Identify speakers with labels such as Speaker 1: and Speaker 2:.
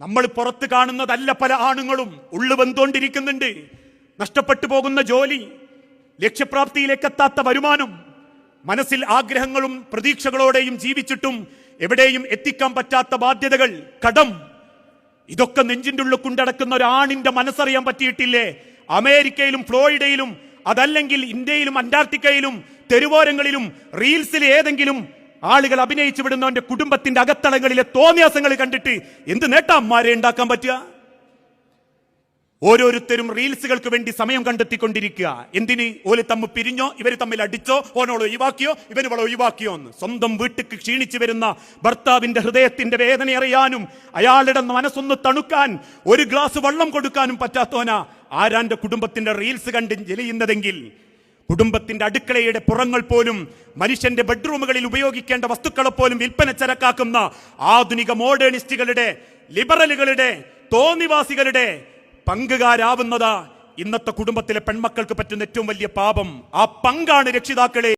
Speaker 1: നമ്മൾ പുറത്ത് കാണുന്നതല്ല പല ആണുങ്ങളും ഉള്ളു വെന്തുകൊണ്ടിരിക്കുന്നുണ്ട്. നഷ്ടപ്പെട്ടു പോകുന്ന ജോലി, ലക്ഷ്യപ്രാപ്തിയിലേക്ക് എത്താത്ത വരുമാനം, മനസ്സിൽ ആഗ്രഹങ്ങളും പ്രതീക്ഷകളോടെയും ജീവിച്ചിട്ടും എവിടെയും എത്തിക്കാൻ പറ്റാത്ത ബാധ്യതകൾ, കടം, ഇതൊക്കെ നെഞ്ചിൻ്റെ ഉള്ളിൽ കൊണ്ടടക്കുന്ന ഒരാണിന്റെ മനസ്സറിയാൻ പറ്റിയിട്ടില്ലേ? അമേരിക്കയിലും ഫ്ലോറിഡയിലും അതല്ലെങ്കിൽ ഇന്ത്യയിലും അന്റാർട്ടിക്കയിലും തെരുവോരങ്ങളിലും റീൽസിൽ ഏതെങ്കിലും ആളുകൾ അഭിനയിച്ചു വിടുന്നവന്റെ കുടുംബത്തിന്റെ അകത്തളങ്ങളിലെ തോന്നിയാസങ്ങൾ കണ്ടിട്ട് എന്ത് നേട്ടന്മാരെ ഉണ്ടാക്കാൻ പറ്റുക? ഓരോരുത്തരും റീൽസുകൾക്ക് വേണ്ടി സമയം കണ്ടെത്തിക്കൊണ്ടിരിക്കുക. എന്തിന്? ഓല് തമ്മിൽ പിരിഞ്ഞോ, ഇവര് തമ്മിൽ അടിച്ചോ, ഓനോളെ ഒഴിവാക്കിയോ, ഇവനോളെ ഒഴിവാക്കിയോ എന്ന്. സ്വന്തം വീട്ടിക്ക് ക്ഷീണിച്ചു വരുന്ന ഭർത്താവിന്റെ ഹൃദയത്തിന്റെ വേദന അറിയാനും അയാളുടെ മനസ്സൊന്ന് തണുക്കാൻ ഒരു ഗ്ലാസ് വെള്ളം കൊടുക്കാനും പറ്റാത്തവനാ ആരാന്റെ കുടുംബത്തിന്റെ റീൽസ് കണ്ട് ജലിയുന്നതെങ്കിൽ, കുടുംബത്തിന്റെ അടുക്കളയുടെ പുറങ്ങൾ പോലും മനുഷ്യന്റെ ബെഡ്റൂമുകളിൽ ഉപയോഗിക്കേണ്ട വസ്തുക്കളെ പോലും വിൽപ്പന ചരക്കാക്കുന്ന ആധുനിക മോഡേണിസ്റ്റുകളുടെ, ലിബറലുകളുടെ, തോന്നിവാസികളുടെ പങ്കുകാരാവുന്നതാ ഇന്നത്തെ കുടുംബത്തിലെ പെൺമക്കൾക്ക് പറ്റുന്ന ഏറ്റവും വലിയ പാപം. ആ പങ്കാണ് രക്ഷിതാക്കളെ